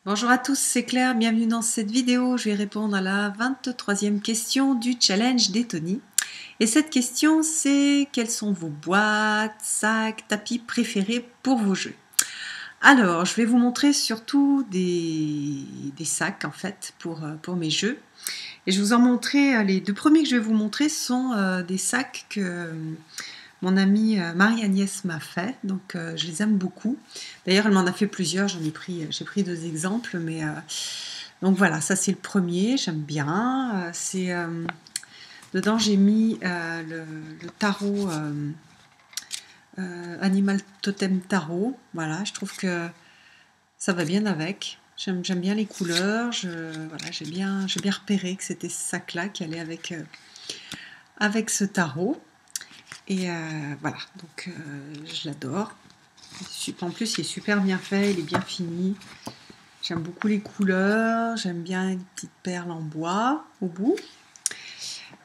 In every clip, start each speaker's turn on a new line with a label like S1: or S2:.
S1: Bonjour à tous, c'est Claire, bienvenue dans cette vidéo. Je vais répondre à la 23e question du challenge des Tony. Et cette question, c'est quelles sont vos boîtes, sacs, tapis préférés pour vos jeux? Alors, je vais vous montrer surtout des sacs en fait pour mes jeux. Et je vous en montrer, les deux premiers que je vais vous montrer sont des sacs que mon amie Marie-Agnès m'a fait, donc je les aime beaucoup. D'ailleurs, elle m'en a fait plusieurs, j'ai pris deux exemples, mais donc voilà, ça c'est le premier, j'aime bien. Dedans j'ai mis le tarot Animal Totem Tarot. Voilà, je trouve que ça va bien avec. J'aime bien les couleurs. Voilà, j'ai bien repéré que c'était ce sac-là qui allait avec ce tarot. Et voilà, donc je l'adore. En plus, il est super bien fait, il est bien fini. J'aime beaucoup les couleurs, j'aime bien les petites perles en bois au bout.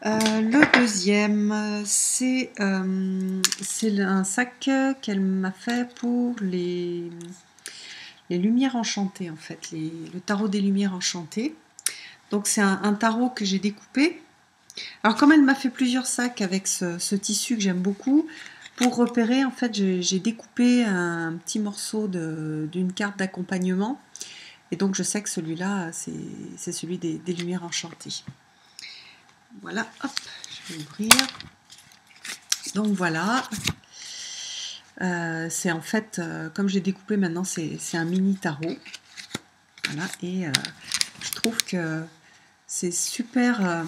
S1: Le deuxième, c'est un sac qu'elle m'a fait pour les lumières enchantées, en fait, le tarot des lumières enchantées. Donc c'est un tarot que j'ai découpé. Alors comme elle m'a fait plusieurs sacs avec ce tissu que j'aime beaucoup, pour repérer, en fait, j'ai découpé un petit morceau d'une carte d'accompagnement. Et donc, je sais que celui-là, c'est celui des lumières enchantées. Voilà, hop, je vais ouvrir. Donc voilà. C'est en fait, comme j'ai découpé maintenant, c'est un mini tarot. Voilà, et je trouve que c'est super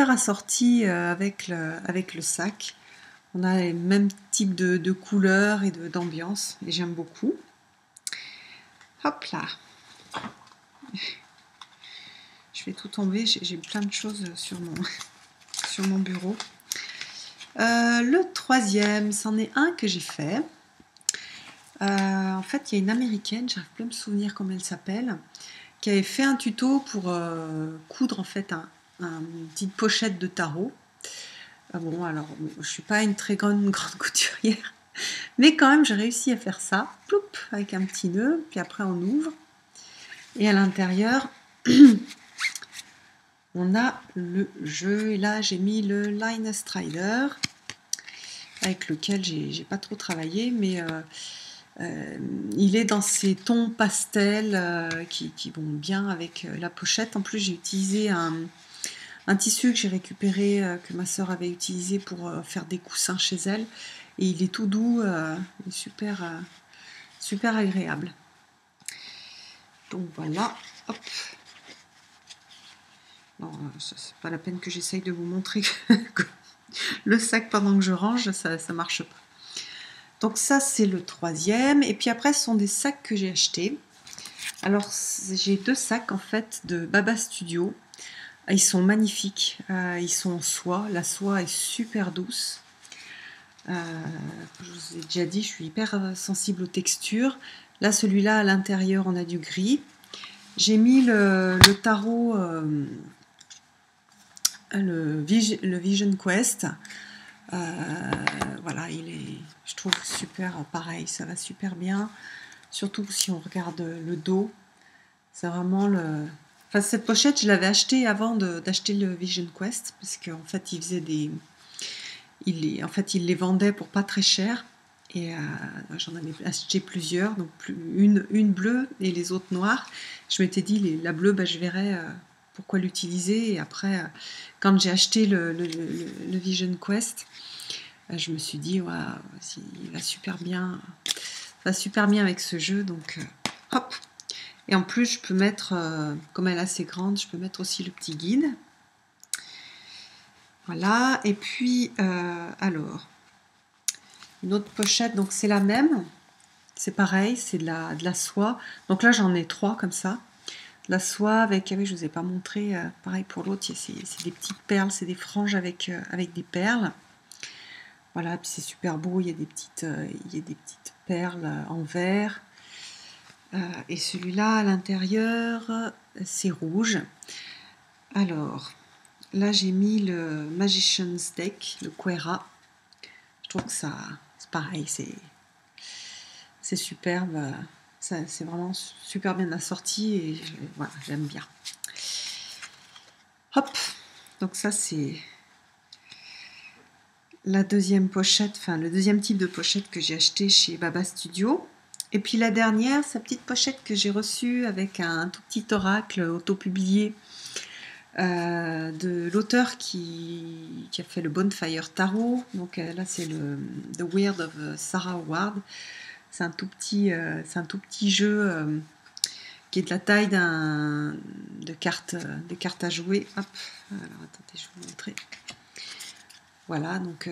S1: assorti avec le sac. On a les mêmes types de couleurs et d'ambiance, et j'aime beaucoup. Hop là. Je vais tout tomber, j'ai plein de choses sur mon bureau. Le troisième, c'en est un que j'ai fait. En fait, il y a une américaine, j'arrive plus à me souvenir comment elle s'appelle, qui avait fait un tuto pour coudre en fait une petite pochette de tarot. Bon, alors, je suis pas une très grande couturière, mais quand même, j'ai réussi à faire ça, ploup, avec un petit nœud, puis après on ouvre, et à l'intérieur, on a le jeu, et là j'ai mis le Line Strider, avec lequel j'ai pas trop travaillé, mais il est dans ces tons pastels qui vont bien avec la pochette. En plus, j'ai utilisé un tissu que j'ai récupéré, que ma sœur avait utilisé pour faire des coussins chez elle. Et il est tout doux, il est super agréable. Donc voilà, hop. Non, c'est pas la peine que j'essaye de vous montrer le sac pendant que je range, ça marche pas. Donc ça, c'est le troisième. Et puis après, ce sont des sacs que j'ai achetés. Alors, j'ai deux sacs en fait de Baba Studio. Ils sont magnifiques. Ils sont en soie. La soie est super douce. Je vous ai déjà dit, je suis hyper sensible aux textures. Là, celui-là, à l'intérieur, on a du gris. J'ai mis le tarot, le Vision Quest. Voilà, je trouve super pareil, ça va super bien. Surtout si on regarde le dos, c'est vraiment Enfin, cette pochette, je l'avais achetée avant d'acheter le Vision Quest, parce qu'en fait, il les vendait pour pas très cher. Et j'en avais acheté plusieurs, donc une bleue et les autres noires. Je m'étais dit, la bleue, je verrais pourquoi l'utiliser. Et après, quand j'ai acheté le Vision Quest, je me suis dit, ouais, il va super bien avec ce jeu. Donc, hop. Et en plus, je peux mettre, comme elle est assez grande, je peux mettre aussi le petit guide. Voilà. Et puis, alors, une autre pochette, donc c'est la même. C'est pareil, c'est de la soie. Donc là, j'en ai trois comme ça. De la soie avec, oui, je ne vous ai pas montré, pareil pour l'autre, c'est des petites perles, c'est des franges avec des perles. Voilà, puis c'est super beau, il y a des petites perles en verre. Et celui-là, à l'intérieur, c'est rouge. Alors, là, j'ai mis le Magician's Deck, le Quera. Je trouve que ça, c'est pareil, c'est superbe. C'est vraiment super bien assorti et voilà, j'aime bien. Hop, donc ça c'est la deuxième pochette, enfin le deuxième type de pochette que j'ai acheté chez Baba Studio. Et puis la dernière, sa petite pochette que j'ai reçue avec un tout petit oracle auto-publié de l'auteur qui a fait le Bonfire Tarot. Donc là c'est le The Weird of Sarah Howard. C'est un tout petit jeu qui est de la taille des cartes à jouer. Hop, alors attendez, je vais vous montrer. Voilà, donc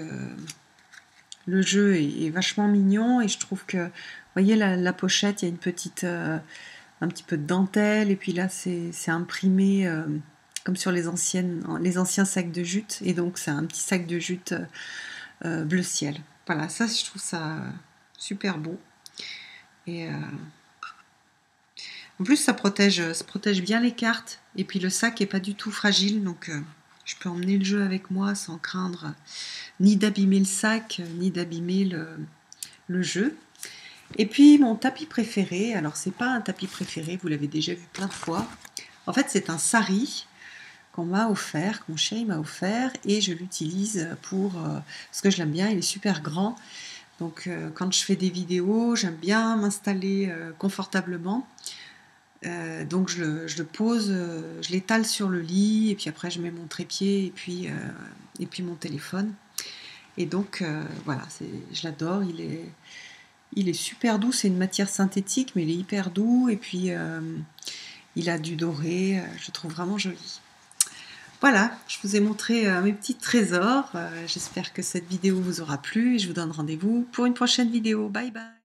S1: le jeu est vachement mignon et je trouve que, vous voyez la pochette, il y a une petite, un petit peu de dentelle et puis là c'est imprimé comme sur les anciens sacs de jute et donc c'est un petit sac de jute bleu ciel. Voilà, ça je trouve ça super beau et en plus ça protège bien les cartes et puis le sac est pas du tout fragile donc je peux emmener le jeu avec moi sans craindre ni d'abîmer le sac ni d'abîmer le jeu. Et puis mon tapis préféré, alors c'est pas un tapis préféré, vous l'avez déjà vu plein de fois. En fait c'est un sari qu'on m'a offert, que mon chéri m'a offert et je l'utilise pour parce que je l'aime bien, il est super grand. Donc quand je fais des vidéos, j'aime bien m'installer confortablement. Donc je le pose, je l'étale sur le lit et puis après je mets mon trépied et puis mon téléphone. Et donc voilà, je l'adore, il est super doux, c'est une matière synthétique mais il est hyper doux et puis il a du doré, je le trouve vraiment joli. Voilà, je vous ai montré mes petits trésors, j'espère que cette vidéo vous aura plu et je vous donne rendez-vous pour une prochaine vidéo. Bye bye.